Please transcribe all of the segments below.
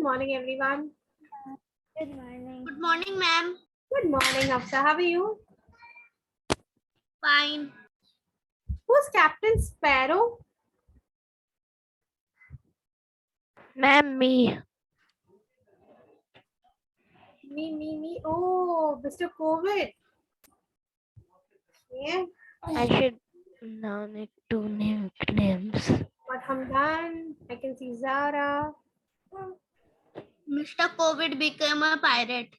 morning, everyone. Good morning. Good morning, ma'am. Good morning, Afsa. How are you? Fine. Who's Captain Sparrow? Ma'am, me. Me. Oh, Mr. COVID. Yeah, I should now need two nicknames. but Hamdan. I can see Zara. Mr. COVID became a pirate.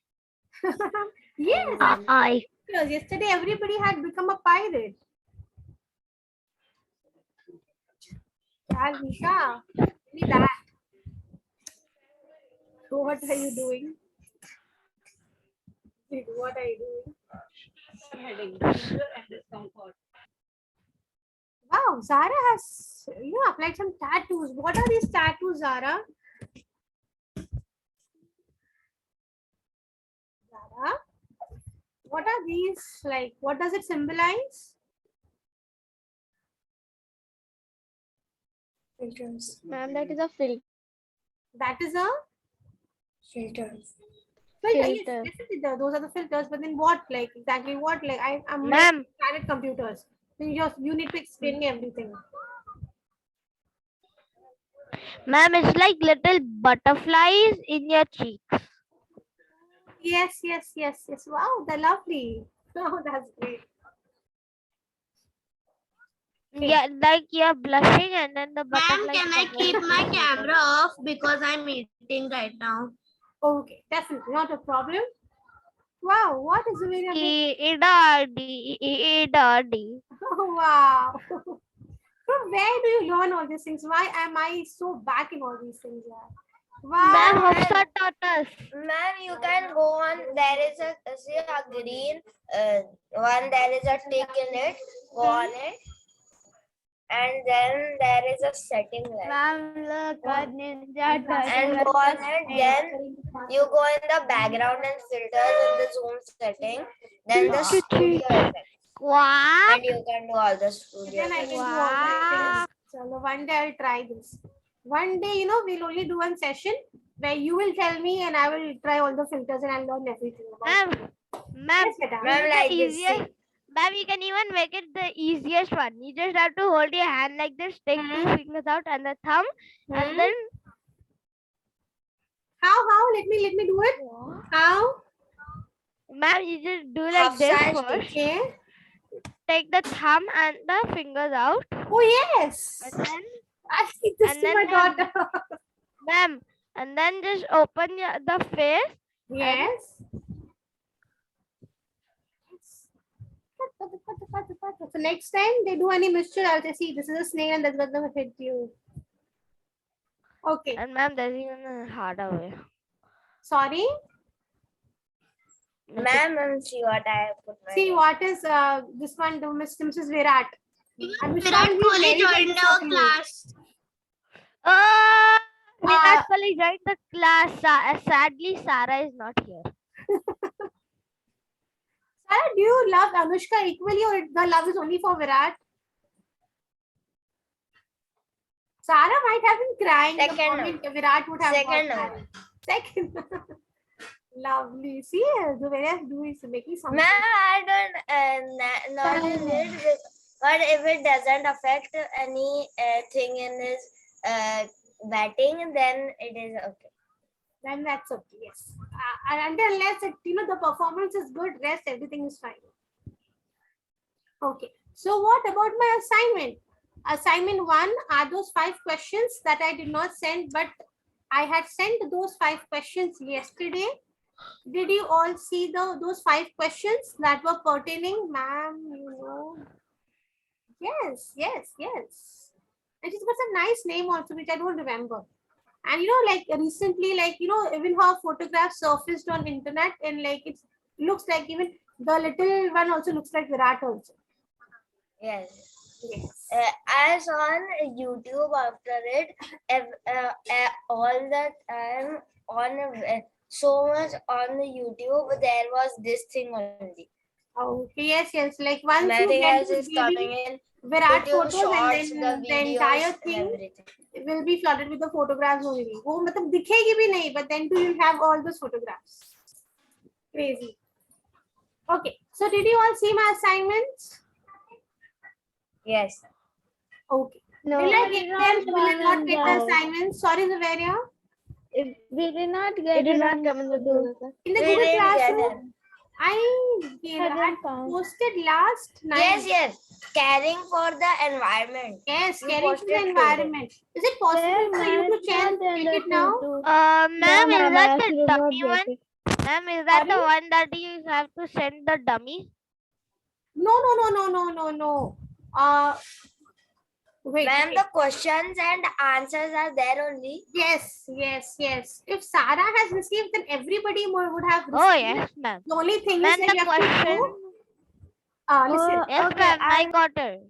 Yes, I. because yesterday everybody had become a pirate. Yeah, Nisha, me that. So what are you doing? What are you doing? Wow, Zara has applied some tattoos. What are these tattoos, Zara? Zara, what are these like? What does it symbolize? Filters. Ma'am, that is a filter. That is a Filters. filter. Yes, Filter. definitely those are the filters. But then what? Like exactly what? Like I'm Ma'am. planet computers. Then you need to explain me everything. Ma'am, it's like little butterflies in your cheeks. Yes. Wow, they're lovely. Oh, that's great. Okay. Yeah, like you're blushing and then the Ma'am, butterfly. can I keep my camera off because I'm eating right now? Okay, definitely not a problem. Wow, what is the very Oh wow. From where do you learn all these things? Why am I so back in all these things? Yeah. Wow. Ma'am, Hafsa taught us. Ma'am, you can go on. There is a green one. There is a tick in it. Go on it, and then there is a setting light. Ma'am, look, Ninja And go on it. Then you go in the background and filters in the zoom setting. Then the studio effect, Wow. and you can do all the studio. Then I effects. can do all these things. So one day I'll try this. One day, we'll only do one session where you will tell me and I will try all the filters and I'll learn everything about it. Ma'am, Yes, beta. Ma'am, like the this. easiest. Ma'am, you can even make it the easiest one. You just have to hold your hand like this, take two fingers out and the thumb, and then How? Let me do it. How? ma'am, you just do like Half this size first. Okay. Take the thumb and the fingers out, Oh yes. and then I think this And to then my daughter. ma'am, and then just open the face. Yes. So next time they do any mischief, I'll say, see, this is a snail and that's gonna hit you. Okay. And ma'am, there's even a harder way. Sorry. Ma'am, see what I have put. See what is this one? The Mrs. Virat. Even Virat Kohli joined our class. Oh, Virat Kohli joined the class. Sadly, Sarah is not here. Sarah, do you love Anushka equally or the love is only for Virat? Sarah might have been crying. Second. The moment Virat would have Second. Second. Lovely. See, the way I do is making something. Ma'am, I don't notice it, but if it doesn't affect any thing in his batting, then it is okay. Then that's okay. Yes. And unless the performance is good, rest everything is fine. Okay. So what about my assignment? Assignment 1 are those 5 questions that I did not send, but I had sent those 5 questions yesterday. Did you all see those 5 questions that were pertaining, ma'am? Yes. And she's got some nice name also, which I don't remember. And like recently, like even her photograph surfaced on internet, and like it looks like even the little one also looks like Virat also. Yes. I saw on YouTube after it, all the time on so much on the YouTube, there was this thing only. Okay, yes. Like once Nothing you get else this is coming in. Virat YouTube photos shorts, and then the the entire videos, thing everything. will be flooded with the photographs only. वो मतलब दिखेगी भी नहीं, but then too you'll have all those photographs. Crazy. Okay, so did you all see my assignments? Yes. Okay. No, Will I we get did them? not Will I not come get in the the- assignments? Sorry, Sabiha. We did not get It did it not on come in the Google. Google. In the We Google didn't get Classroom, them. I I had didn't found. posted last night. Yes, yes. Caring for the environment. Yes, You caring for posted the today. environment. Is it possible for you to check it now? Ma'am, is that the dummy get one? Ma'am, is that the Sorry? one that you have to send the dummy? No. Wait. Ma'am, wait. the questions and answers are there only. Yes. If Sarah has received, then everybody would have received. Oh, yes, ma'am. The only thing Ma'am, is that the you have to question. do. Listen. Yes, Okay, ma'am, I got it.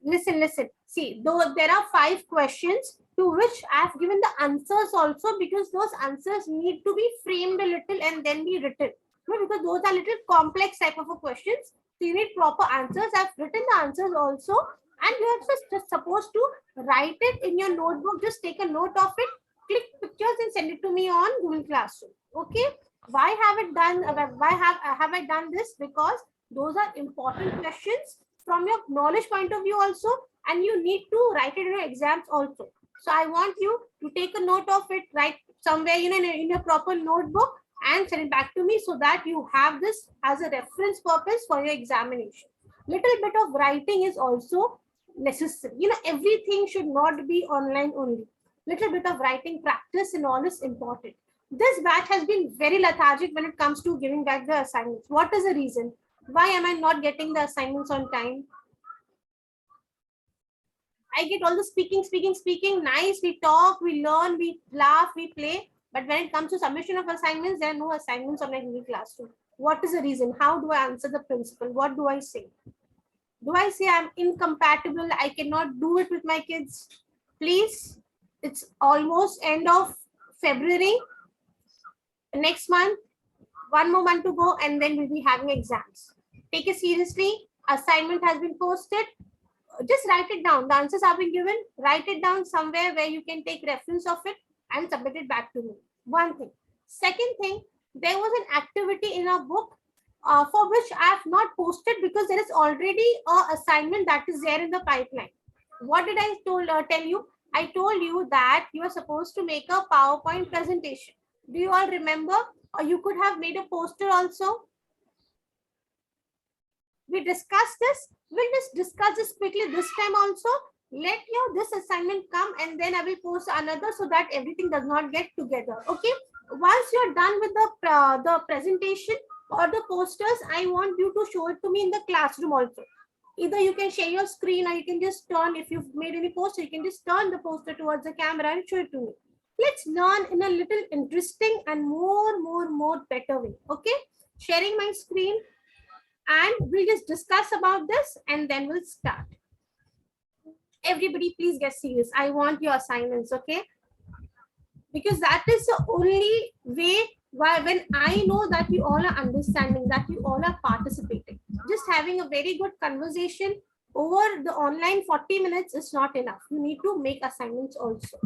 Listen. See, though there are 5 questions to which I have given the answers also, because those answers need to be framed a little and then be written. No, because those are little complex type of a questions. So you need proper answers. I've written the answers also, and you are just supposed to write it in your notebook. Just take a note of it, click pictures and send it to me on Google Classroom. Okay. Why have it done? Why have I done this? Because those are important questions from your knowledge point of view also, and you need to write it in your exams also. So I want you to take a note of it, write somewhere in your proper notebook and send it back to me, so that you have this as a reference purpose for your examination. Little bit of writing is also necessary. Everything should not be online only. Little bit of writing practice and all is important. This batch has been very lethargic when it comes to giving back the assignments. What is the reason? Why am I not getting the assignments on time? I get all the speaking. Nice, we talk, we learn, we laugh, we play. But when it comes to submission of assignments, there are no assignments on my Google Classroom. What is the reason? How do I answer the principal? What do I say? Do I say I'm incompatible? I cannot do it with my kids? Please, it's almost end of February. Next month, 1 more month to go, and then we'll be having exams. Take it seriously. Assignment has been posted. Just write it down. The answers have been given. Write it down somewhere where you can take reference of it and submit it back to me. One thing. Second thing, there was an activity in our book for which I have not posted because there is already an assignment that is there in the pipeline. What did I tell you? I told you that you are supposed to make a PowerPoint presentation. Do you all remember? Or you could have made a poster also. We discussed this. We'll just discuss this quickly this time also. Let this assignment come, and then I will post another so that everything does not get together. Okay. Once you're done with the presentation or the posters, I want you to show it to me in the classroom also. Either you can share your screen, or you can just turn, if you've made any poster, you can just turn the poster towards the camera and show it to me. Let's learn in a little interesting and more better way. Okay. Sharing my screen, and we'll just discuss about this and then we'll start. Everybody, please get serious. I want your assignments, okay? Because that is the only way when I know that you all are understanding, that you all are participating. Just having a very good conversation over the online 40 minutes is not enough. You need to make assignments also.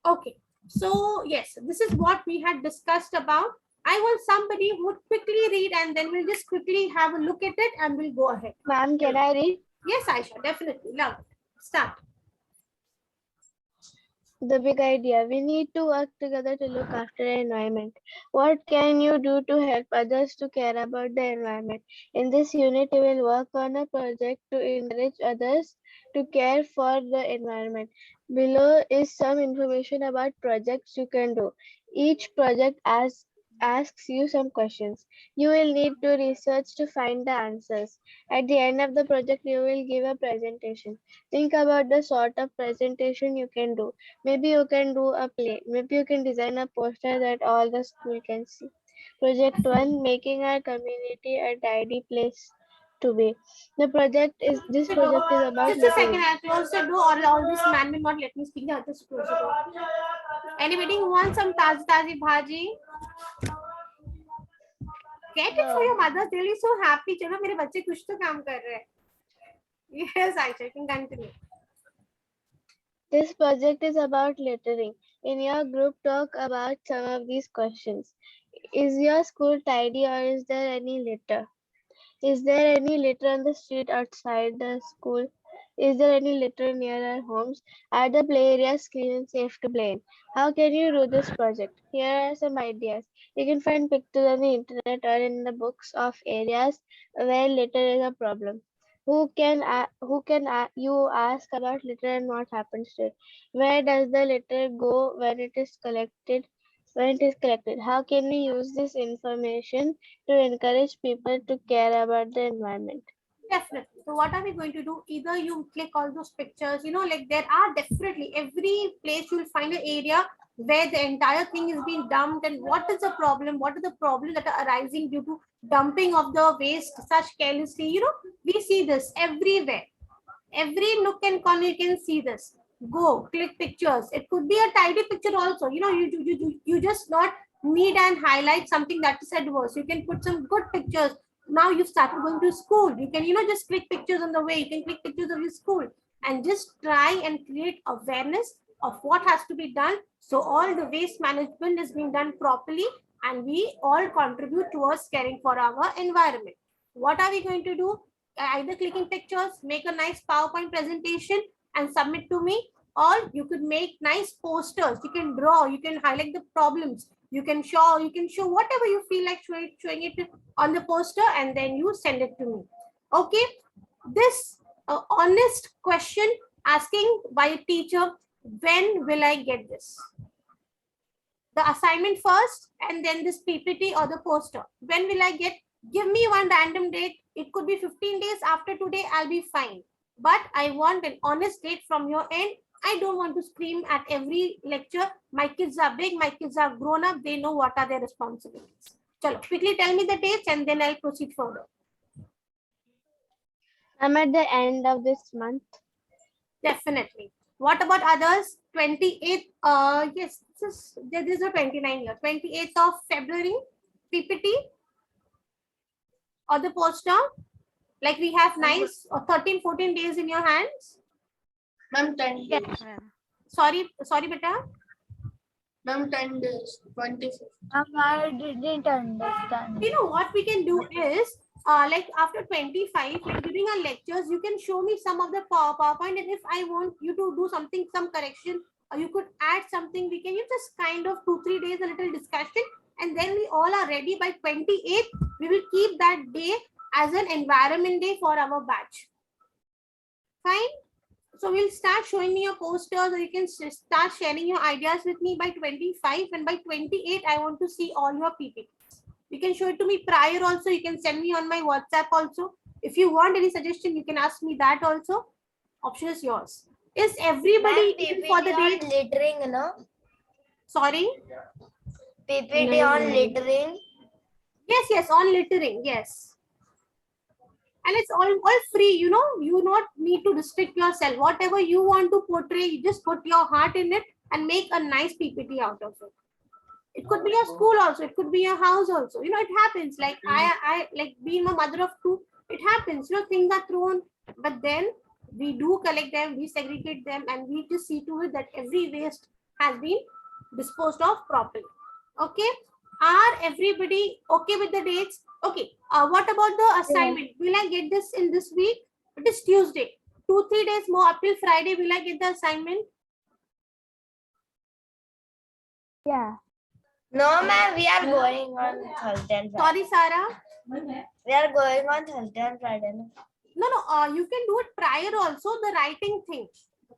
Okay. So yes, this is what we had discussed about. I want somebody who would quickly read, and then we'll just quickly have a look at it and we'll go ahead. Ma'am, can I read? Yes, Aisha, definitely. Love it. Start. The big idea. We need to work together to look after the environment. What can you do to help others to care about the environment? In this unit, we will work on a project to encourage others to care for the environment. Below is some information about projects you can do. Each project asks you some questions. You will need to research to find the answers. At the end of the project, you will give a presentation. Think about the sort of presentation you can do. Maybe you can do a play. Maybe you can design a poster that all the school can see. Project 1, making our community a tidy place to be. This project is about Just a second, I'll close the door, or all this man will not let me speak. I'll just close the door. Anybody who wants some tazi bhaji? Get it for your mother. They'll be so happy. चलो मेरे बच्चे कुछ तो काम कर रहे हैं. Yes, Aisha, you can continue. This project is about littering. In your group, talk about some of these questions. Is your school tidy or is there any litter? Is there any litter on the street outside the school? Is there any litter near our homes? Are the play areas clean and safe to play in? How can you do this project? Here are some ideas. You can find pictures on the internet or in the books of areas where litter is a problem. You ask about litter and what happens to it? Where does the litter go when it is collected? How can we use this information to encourage people to care about the environment? Definitely. So what are we going to do? Either you click all those pictures, like there are definitely every place you'll find an area where the entire thing is being dumped, and what is the problem? What are the problems that are arising due to dumping of the waste such carelessly? We see this everywhere. Every nook and corner you can see this. Go click pictures. It could be a tidy picture also. You just not need and highlight something that is adverse. You can put some good pictures. Now you've started going to school. You can just click pictures on the way. You can click pictures of your school and just try and create awareness of what has to be done, so all the waste management is being done properly and we all contribute towards caring for our environment. What are we going to do? Either clicking pictures, make a nice PowerPoint presentation and submit to me, or you could make nice posters. You can draw, you can highlight the problems, you can show whatever you feel like showing it on the poster, and then you send it to me. Okay, this honest question asking by a teacher, when will I get this? The assignment first and then this PPT or the poster. When will I get? Give me one random date. It could be 15 days after today, I'll be fine. But I want an honest date from your end. I don't want to scream at every lecture. My kids are big, my kids are grown up, they know what are their responsibilities. Chalo, quickly tell me the dates and then I'll proceed further. I'm at the end of this month. Definitely. What about others? 28th, yes, this is a 29 year. 28th of February, PPT or the poster. Like we have nice 13, 14 days in your hands. Ma'am, 10 days. Yes, ma'am. Sorry, beta. Ma'am, 10 days. 25th. I didn't understand. What we can do is, like after 25, like during our lectures, you can show me some of the PowerPoint, and if I want you to do something, some correction, or you could add something, we can use just kind of 2-3 days, a little discussion, and then we all are ready by 28th. We will keep that day as an environment day for our batch. Fine. So we'll start showing me your posters, or you can start sharing your ideas with me by 25, and by 28, I want to see all your PPTs. You can show it to me prior also. You can send me on my WhatsApp also. If you want any suggestion, you can ask me that also. Option is yours. Is everybody in for the PPT date? on littering, no? Sorry. PPT on littering. Yes, on littering. Yes. And it's all free, you not need to restrict yourself. Whatever you want to portray, you just put your heart in it and make a nice PPT out of it. It could be your school also, it could be your house also. It happens. Like I like being a mother of two, it happens. Things are thrown, but then we do collect them, we segregate them, and we just see to it that every waste has been disposed of properly. Okay, are everybody okay with the dates? Okay, what about the assignment? Will I get this in this week? It is Tuesday. 2-3 days more up till Friday. Will I get the assignment? Yeah. No, ma'am, we are going on Thursday and Friday. Sorry, Sarah. We are going on Thursday and Friday. No? No, you can do it prior also, the writing thing.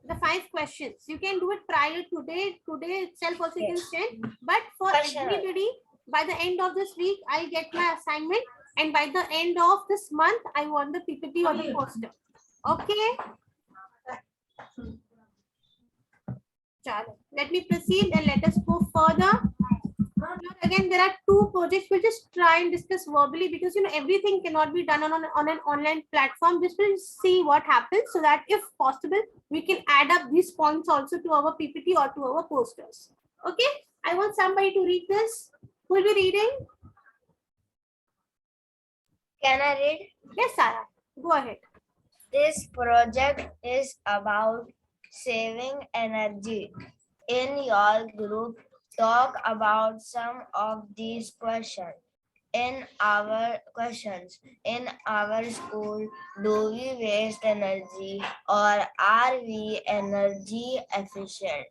The 5 questions. You can do it prior today. Today itself also you can send. But for everybody, by the end of this week, I get my assignment. And by the end of this month, I want the PPT or the poster. Okay. Let me proceed and let us go further. Again, there are 2 projects. We'll just try and discuss verbally, because everything cannot be done on an online platform. Just will see what happens, so that if possible, we can add up these points also to our PPT or to our posters. Okay, I want somebody to read this. Who will be reading? Can I read? Yes, Sarah, go ahead. This project is about saving energy. In your group, talk about some of these questions. In our school, do we waste energy or are we energy efficient?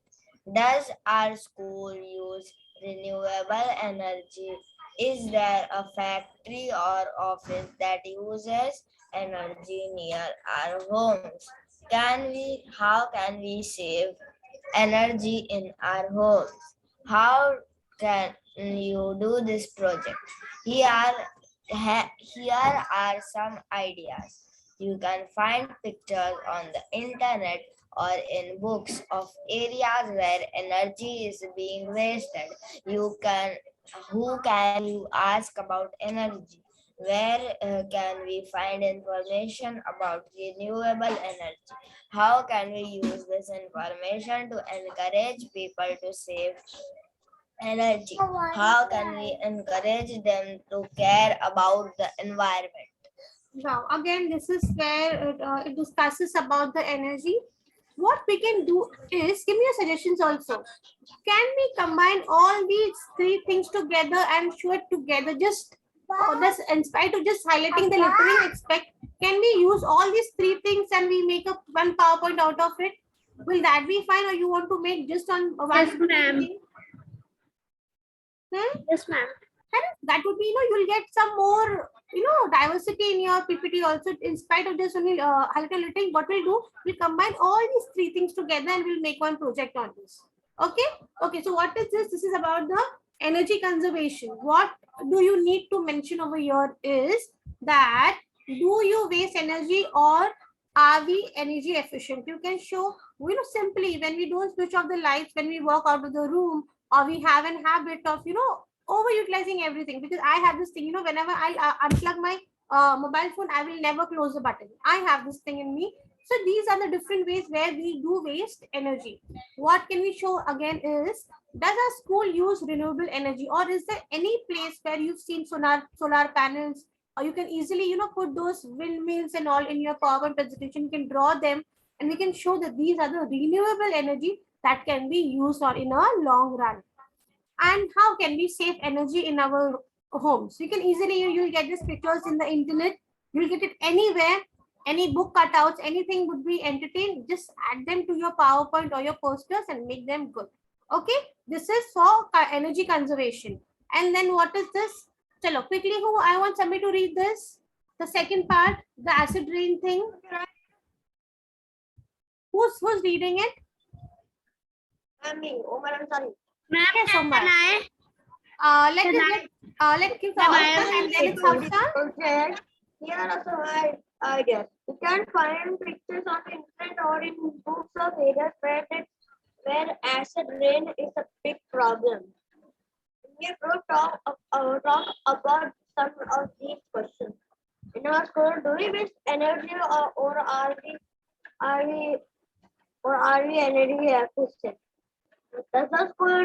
Does our school use renewable energy? Is there a factory or office that uses energy near our homes? How can we save energy in our homes? How can you do this project? Here are some ideas. You can find pictures on the internet or in books of areas where energy is being wasted. Who can you ask about energy? Where can we find information about renewable energy? How can we use this information to encourage people to save energy? How can we encourage them to care about the environment? Wow. Again, this is where it discusses about the energy. What we can do is, give me your suggestions also. Can we combine all these three things together and show it together? Just this, in spite of just highlighting the littering aspect, can we use all these three things and we make a one PowerPoint out of it? Will that be fine, or you want to make just on one? Yes, ma'am. thing? Yes, ma'am. That would be, you'll get some more, diversity in your PPT also. In spite of just only highlighting, what we'll do, we'll combine all these three things together and we'll make one project on this. Okay, so what is this? This is about the energy conservation. What do you need to mention over here is that, do you waste energy or are we energy efficient? You can show, simply when we don't switch off the lights when we walk out of the room, or we have an habit of, overutilizing everything. Because I have this thing, whenever I unplug my mobile phone, I will never close the button. I have this thing in me. So these are the different ways where we do waste energy. What can we show again is, does our school use renewable energy, or is there any place where you've seen solar panels, or you can easily, put those windmills and all in your PowerPoint presentation? You can draw them and we can show that these are the renewable energy that can be used or in a long run. And how can we save energy in our homes? You can easily, you'll get these pictures in the internet, you'll get it anywhere, any book cutouts, anything would be entertained. Just add them to your PowerPoint or your posters and make them good. Okay, this is for energy conservation. And then what is this? Chalo, quickly, who I want somebody to read this. The second part, the acid rain thing. Who's reading it? Me, Omar Ansari. Yes, Omar. Let's give the and then it's Hafsa. Okay. Here are some ideas. You can find pictures on the internet or in books of areas where acid rain is a big problem. We will talk about some of these questions. In our school, do we waste energy or are we energy efficient? Does our school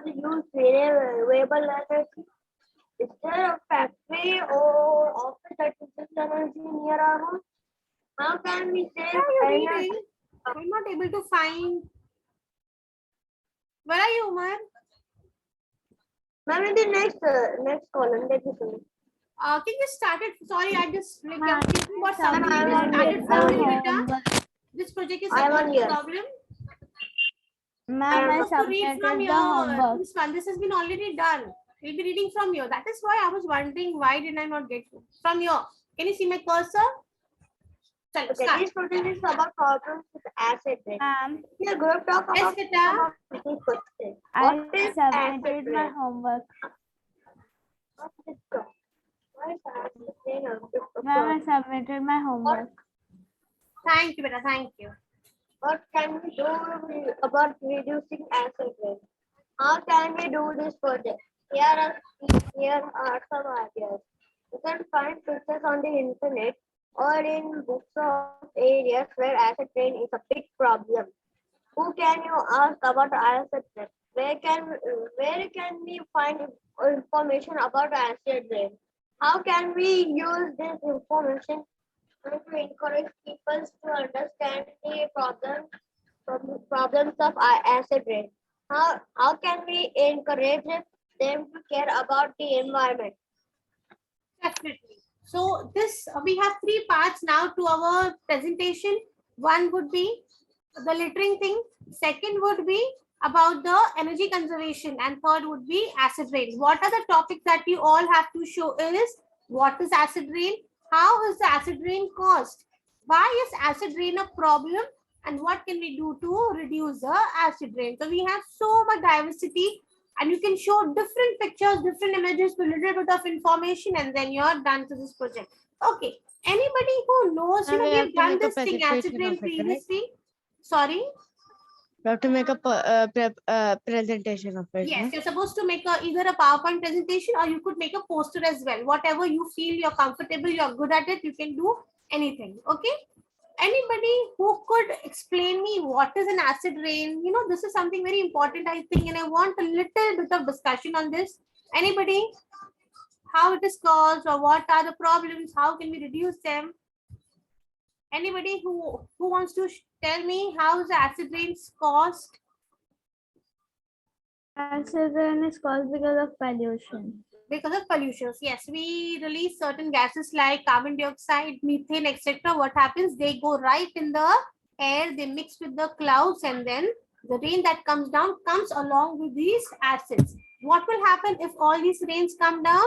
use renewable energy? Is there a factory or office that uses energy near our home? How can we save energy? Reading. I'm not able to find. Where are you, Umar? Ma'am, in the next column, let me see. Can you start it? Sorry, I just like Ma'am, thinking about Ma'am, something. I You want started it. from the I data. Homework. This project is I about want the here. problem. Ma'am, I You have to read from submitted the here. homework. This one, this has been already done. We'll be reading from here. That is why I was wondering why did I not get from here. Can you see my cursor? Chalo, Okay, start. this project is about problems with acid rain. Ma'am, We are going to talk Yes, about Vita. some of these questions. I What is acid submitted my rain? homework. What is it? Why is acid rain a big Ma'am, I problem? submitted my homework. Thank you, Beta. Thank you. What can we do about reducing acid rain? How can we do this project? Here are some ideas. You can find pictures on the internet or in books of areas where acid rain is a big problem. Who can you ask about acid rain? Where can we find information about acid rain? How can we use this information and to encourage people to understand the problems of acid rain. How can we encourage them to care about the environment? Definitely. So this we have three parts now to our presentation. One would be the littering thing. Second would be about the energy conservation, and third would be acid rain. What are the topics that you all have to show is what is acid rain? How is the acid rain caused? Why is acid rain a problem? And what can we do to reduce the acid rain? So we have so much diversity, and you can show different pictures, different images with a little bit of information, and then you're done to this project. Okay. Anybody who knows, And we have we've to done make a this thing acid presentation rain of it, right? previously. Sorry. We have to make a presentation of it. Yes, No? you're supposed to make either a PowerPoint presentation, or you could make a poster as well. Whatever you feel you're comfortable, you're good at it, you can do anything. Okay. Anybody who could explain me what is an acid rain? This is something very important, I think, and I want a little bit of discussion on this. Anybody? How it is caused, or what are the problems? How can we reduce them? Anybody who wants to tell me how is the acid rain caused? Acid rain is caused because of pollution. Because of pollutions. Yes, we release certain gases like carbon dioxide, methane, etc. What happens? They go right in the air, they mix with the clouds, and then the rain that comes down comes along with these acids. What will happen if all these rains come down?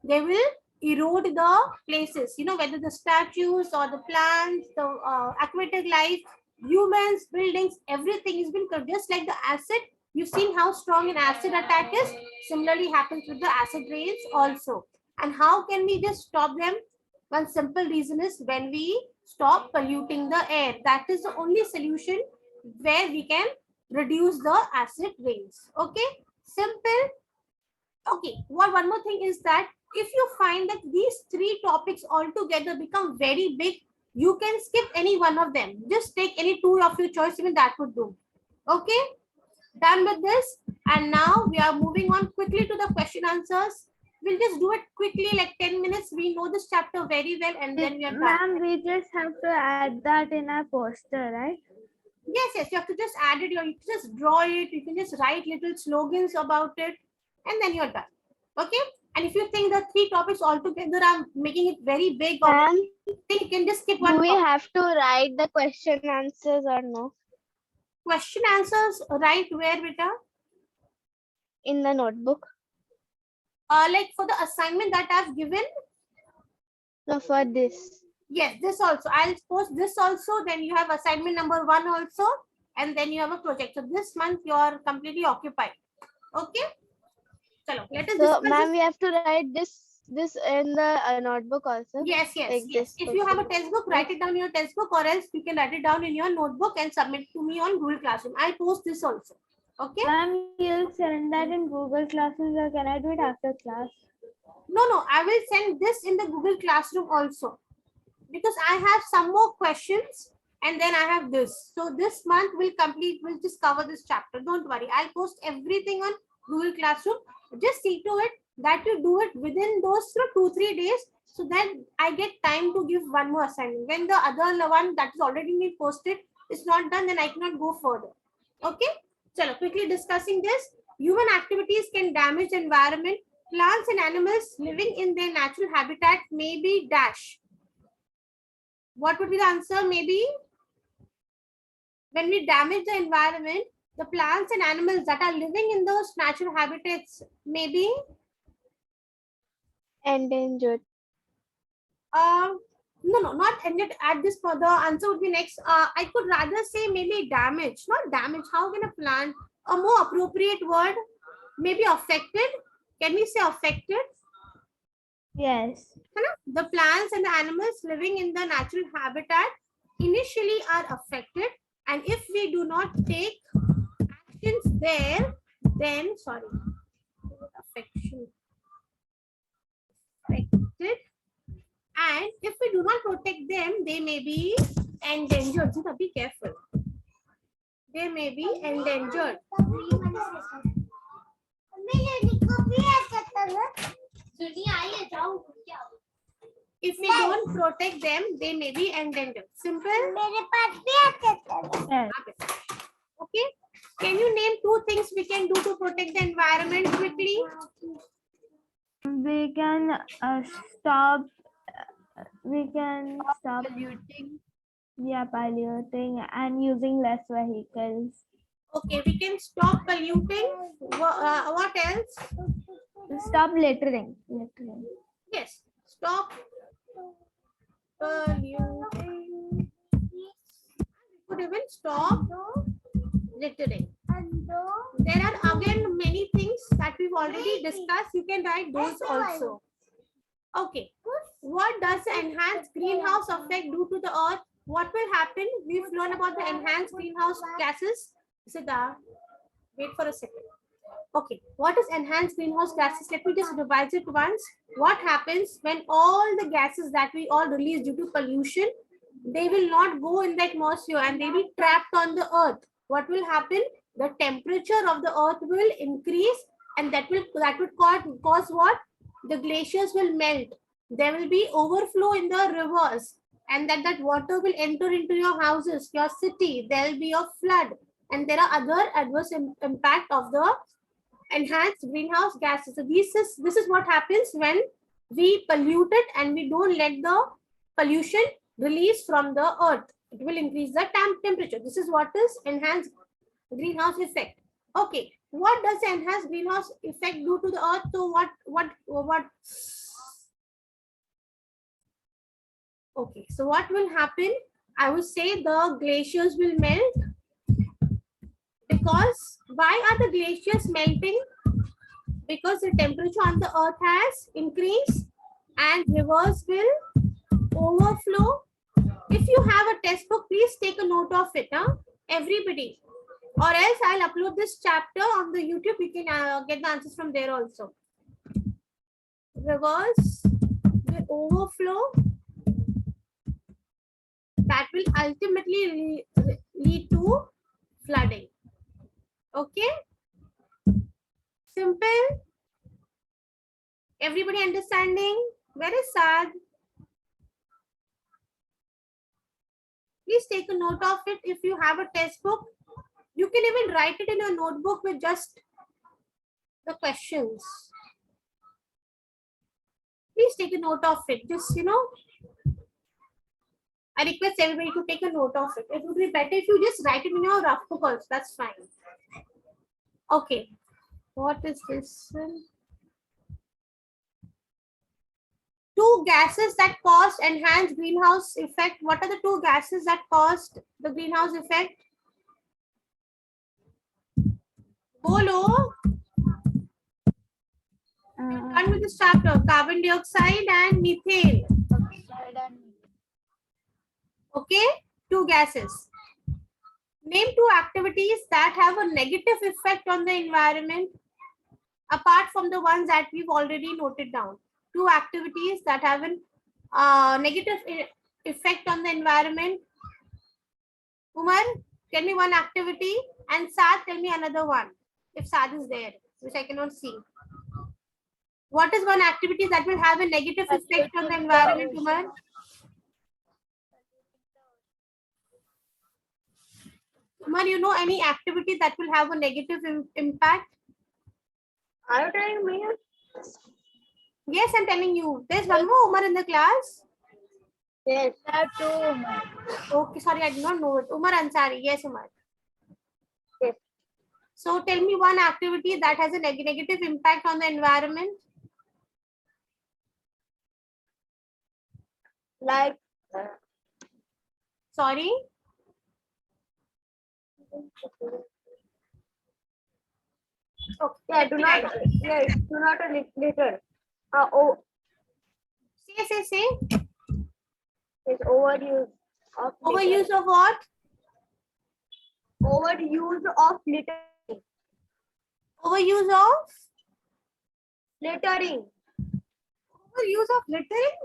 They will erode the places, whether the statues or the plants, the aquatic life, humans, buildings, everything has been just like the acid. You've seen how strong an acid attack is. Similarly happens with the acid rains also. And how can we just stop them? One simple reason is when we stop polluting the air. That is the only solution where we can reduce the acid rains. Okay, simple. Okay, one more thing is that if you find that these three topics altogether become very big, you can skip any one of them. Just take any two of your choice, even that would do. Okay, done with this. And now we are moving on quickly to the question answers. We'll just do it quickly, like 10 minutes. We know this chapter very well, and then we are done. Ma'am, we just have to add that in our poster, right? Yes, you have to just add it, or you can just draw it. You can just write little slogans about it, and then you're done. Okay. And if you think the three topics altogether are making it very big, or Ma'am, then you can just skip do one we topic. have to write the question answers or no? Question answers, right where, Vita? In the notebook? Like for the assignment that I've given. No, for this. Yes, this also. I'll post this also. Then you have assignment number 1 also, and then you have a project. So this month you are completely occupied. Okay. Chalo, let us So, discuss ma'am, this. we have to write this in the notebook also. Yes. Like If you have a test book, write it down in your test book, or else you can write it down in your notebook and submit to me on Google Classroom. I'll post this also. Okay. Ma'am, you'll send that in Google Classroom, or can I do it after class? No. I will send this in the Google Classroom also, because I have some more questions, and then I have this. So this month we'll just cover this chapter. Don't worry. I'll post everything on Google Classroom. Just see to it that you do it within those 2-3 days, so that I get time to give one more assignment. When the other one that is already been posted is not done, then I cannot go further. Okay. So quickly discussing this. Human activities can damage the environment. Plants and animals living in their natural habitat may be dash. What would be the answer? Maybe when we damage the environment, the plants and animals that are living in those natural habitats maybe Endangered. no, not ended at this. The answer would be next. I could rather say maybe damage, not damage. How can a plant, a more appropriate word, maybe affected? Can we say affected? Yes. The plants and the animals living in the natural habitat initially are affected, and if we do not take actions there, then affected, and if we do not protect them, they may be endangered. So be careful. They may be endangered. If we don't protect them, they may be endangered. Simple? Yes. Okay. Can you name 2 things we can do to protect the environment quickly? We can stop. We can stop Polluting. polluting and using less vehicles. Okay, we can stop polluting. What else? Stop littering. Littering. Yes, stop polluting. We could even stop littering. There are again many things that we've already discussed. You can write those also. Okay. What does the enhanced greenhouse effect do to the earth? What will happen? We've learned about the enhanced greenhouse gases. Siddha, wait for a second. Okay, what is enhanced greenhouse gases? Let me just revise it once. What happens when all the gases that we all release due to pollution, they will not go in the atmosphere and they will be trapped on the earth. What will happen? The temperature of the earth will increase, and that would cause what? The glaciers will melt. There will be overflow in the rivers, and that water will enter into your houses, your city. There will be a flood, and there are other adverse impact of the enhanced greenhouse gases. So this is what happens when we pollute it and we don't let the pollution release from the earth. It will increase the temperature. This is what is enhanced greenhouse effect. Okay, what does the enhanced greenhouse effect do to the earth? So what? Okay, so what will happen? I would say the glaciers will melt. Because why are the glaciers melting? Because the temperature on the earth has increased and rivers will overflow. If you have a textbook, please take a note of it, everybody. Or else I'll upload this chapter on the YouTube. You can get the answers from there also. Rivers will overflow. That will ultimately lead to flooding. Okay? Simple? Everybody understanding? Where is Sad? Please take a note of it. If you have a textbook, you can even write it in a notebook with just the questions. Please take a note of it. Just, I request everybody to take a note of it. It would be better if you just write it in your rough book also. That's fine. Okay. What is this? 2 gases that caused enhanced greenhouse effect. What are the 2 gases that caused the greenhouse effect? Bolo. Done with this chapter. Carbon dioxide and methane. Okay, 2 gases. Name 2 activities that have a negative effect on the environment apart from the ones that we've already noted down. 2 activities that have a negative effect on the environment. Umar, tell me one activity, and Saad, tell me another one. If Saad is there, which I cannot see. What is one activity that will have a negative effect on the environment, Umar? Umar, you know any activity that will have a negative impact? Are you telling me? Yes, I'm telling you. There's one more Umar in the class. Yes. Okay, sorry, I did not know it. Umar Ansari. Yes, Umar. Yes. So tell me one activity that has a negative impact on the environment. Like. Sorry. Okay. Yeah, do not litter. Say. It's overuse of Overuse of what? Overuse of littering. Overuse of? Littering. Overuse of littering?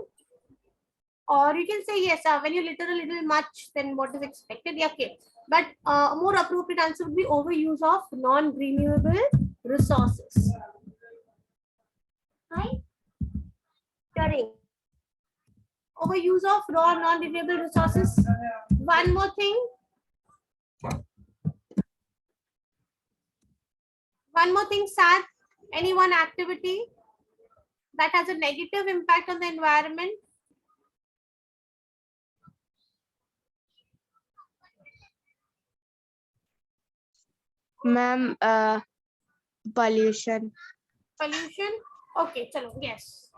Or you can say yes, when you litter a little much, then what is expected? Yeah, okay. But a more appropriate answer would be overuse of non-renewable resources. Right? Littering. overuse of raw non-renewable resources. One more thing. One more thing, Sad. Any one activity that has a negative impact on the environment? Ma'am, pollution. Pollution. Okay, chalo, yes.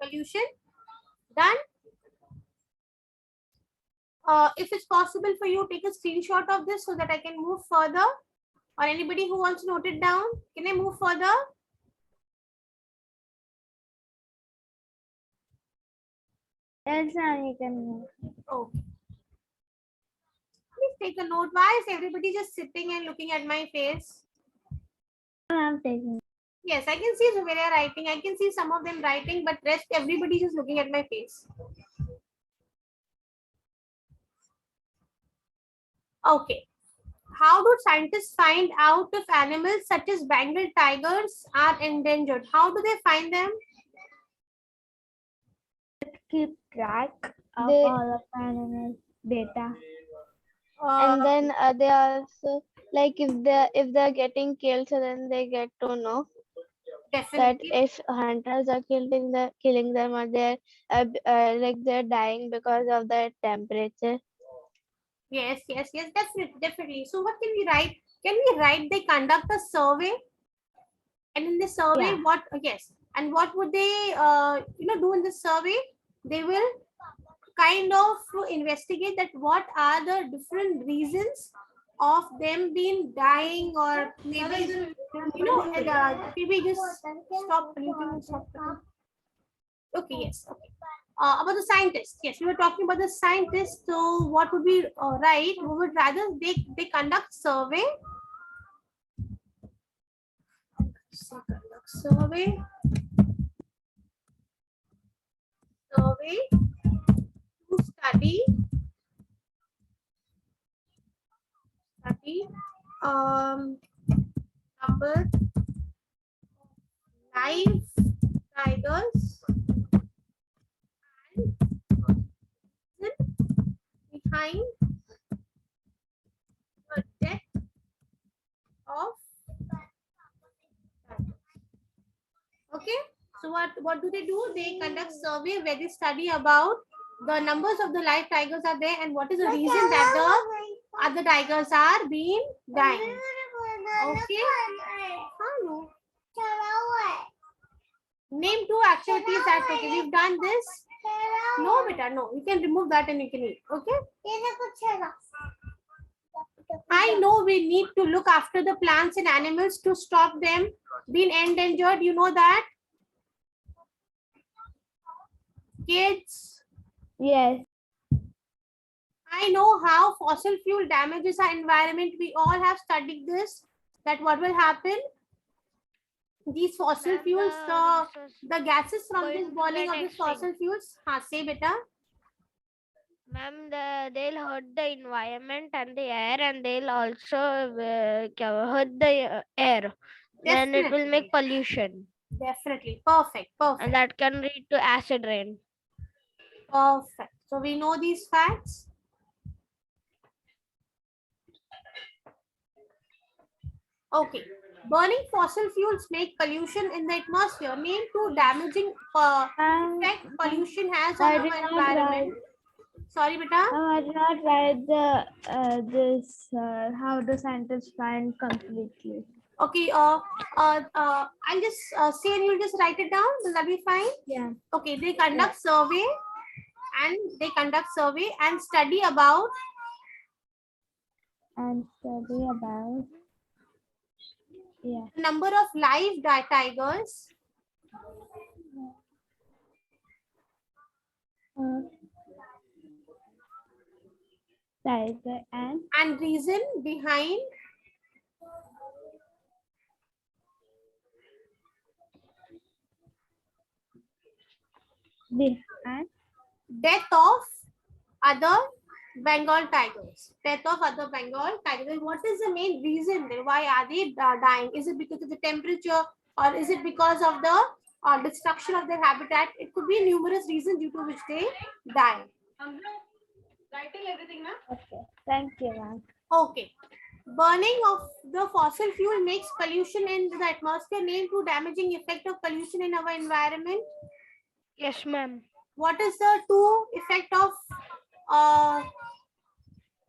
Pollution. Done. If it's possible for you, take a screenshot of this so that I can move further. Or anybody who wants to note it down, can I move further? Yes, ma'am, you can move. Okay. Please take a note. Why is everybody just sitting and looking at my face? I'm taking. Yes, I can see Zuberia writing. I can see some of them writing, but rest everybody just looking at my face. Okay. How do scientists find out if animals such as Bengal tigers are endangered? How do they find them? Keep track of They- all of animals data. And then they also, like, if they're getting killed, so then they get to know that Definitely. if hunters are killing them, or they're like they're dying because of the temperature. Yes, definitely. So what can we write? Can we write they conduct a survey? And in the survey, Yeah. what? Yes. And what would they, do in the survey? They will kind of investigate that what are the different reasons of them being dying, or maybe maybe just stop. Okay, yes. Okay. About the scientists, yes, we were talking about the scientists. So what would be right? We would rather they conduct survey. Survey to study number live tigers and behind the death of tigers. Okay, so what do? They conduct survey where they study about the numbers of the live tigers are there and what is the reason that the other tigers are being dying. Okay. Hello. Name two activities that okay, we've done this. No, beta, no. You can remove that and you can eat. Okay. I know we need to look after the plants and animals to stop them being endangered. You know that? Kids, Yes. I know how fossil fuel damages our environment. We all have studied this, that what will happen. These fossil Ma'am, fuels, the gases from going this to burning get of these fossil fuels. Say beta. Ma'am, they'll hurt the environment and the air, and they'll also hurt the air. Then it will make pollution, Definitely. Perfect. and that can lead to acid rain. Perfect. So we know these facts. Okay. Burning fossil fuels make pollution in the atmosphere. Name two damaging effect pollution has on I our did not environment. Sorry, beta. I did not write the this how do scientists find completely. Okay. I'll just say and you'll just write it down. Will that be fine? Yeah. Okay. They conduct survey and study about And study about number of live tigers tiger and reason behind death of other Bengal tigers. Death of other Bengal tigers. What is the main reason? Why are they dying? Is it because of the temperature, or is it because of the or destruction of their habitat. It could be numerous reasons due to which they die. Okay. Thank you, ma'am. Okay. Burning of the fossil fuel makes pollution in the atmosphere. Name two damaging effect of pollution in our environment. Yes, ma'am. What is the two effect of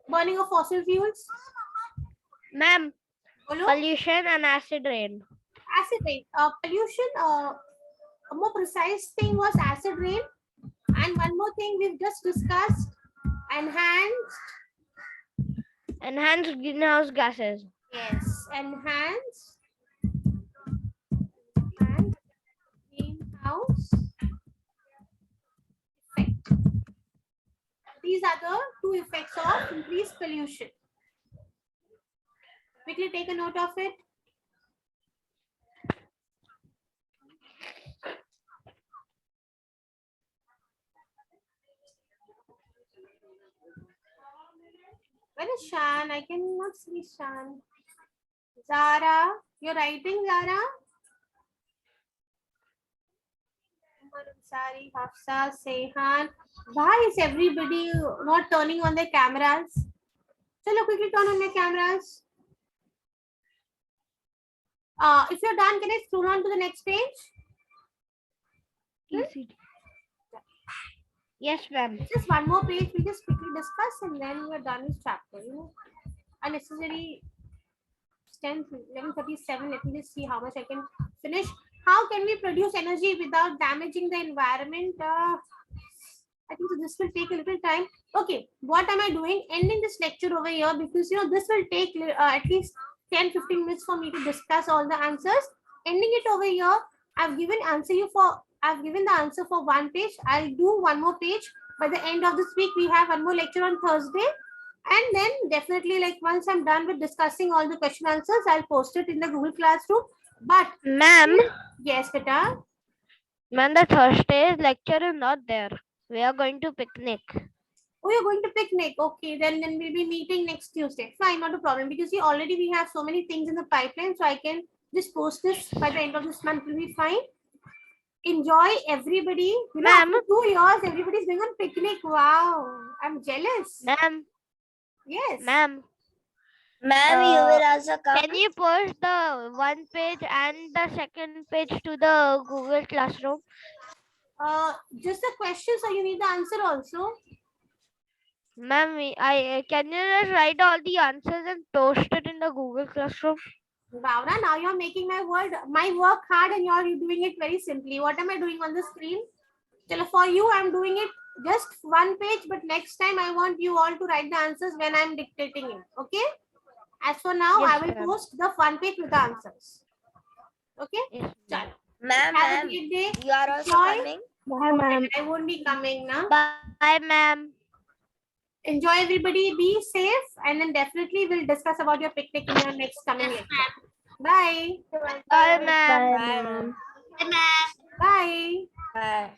burning of fossil fuels? Ma'am, Bolo? pollution and acid rain. Acid rain. Pollution, a more precise thing was acid rain. And one more thing we've just discussed, enhanced. Enhanced greenhouse gases. Yes, enhanced and greenhouse effect. These are the two effects of increased pollution. Quickly take a note of it. Where is Shan? I cannot see Shan. Zara, you're writing, Zara? Sari, Hafsa, Sehan. Why is everybody not turning on their cameras? Chalo, quickly turn on your cameras. If you're done, can I scroll on to the next page? ECD. Yes, ma'am. Just one more page. We just quickly discuss and then we're done with chapter. Unnecessary. 11:37. Let me just see how much I can finish. How can we produce energy without damaging the environment? I think this will take a little time. Okay, what am I doing? Ending this lecture over here because this will take at least 10-15 minutes for me to discuss all the answers. Ending it over here. I've given the answer for one page. I'll do one more page. By the end of this week, we have one more lecture on Thursday. And then definitely, like once I'm done with discussing all the question answers, I'll post it in the Google Classroom. But Ma'am, yes, beta. ma'am, the Thursday's lecture is not there. We are going to picnic. Oh, you're going to picnic. Okay, then we'll be meeting next Tuesday. Fine, not a problem. Because already we have so many things in the pipeline. So I can just post this by the end of this month. Will be fine. Enjoy, everybody. Ma'am. 2 years, everybody's going on picnic. Wow. I'm jealous. Ma'am. Yes. Ma'am. Ma'am, you will also come. Can you post the one page and the second page to the Google Classroom? Just the questions, or you need the answer also? Ma'am, I can you just write all the answers and post it in the Google Classroom? Bhavna, now you're making my work hard and you're doing it very simply. What am I doing on the screen? So for you, I'm doing it just one page, but next time I want you all to write the answers when I'm dictating it. Okay? As for now, Yes, I will ma'am. post the one page with the answers. Okay? Yes, Chalo. Ma'am, Have a great day. you are also Enjoy. coming. Bye, ma'am. I won't be coming now. Bye, ma'am. Enjoy, everybody. Be safe, and then definitely we'll discuss about your picnic in your next coming lecture. Bye. Bye, ma'am. Bye, Bye, ma'am. Bye. Bye.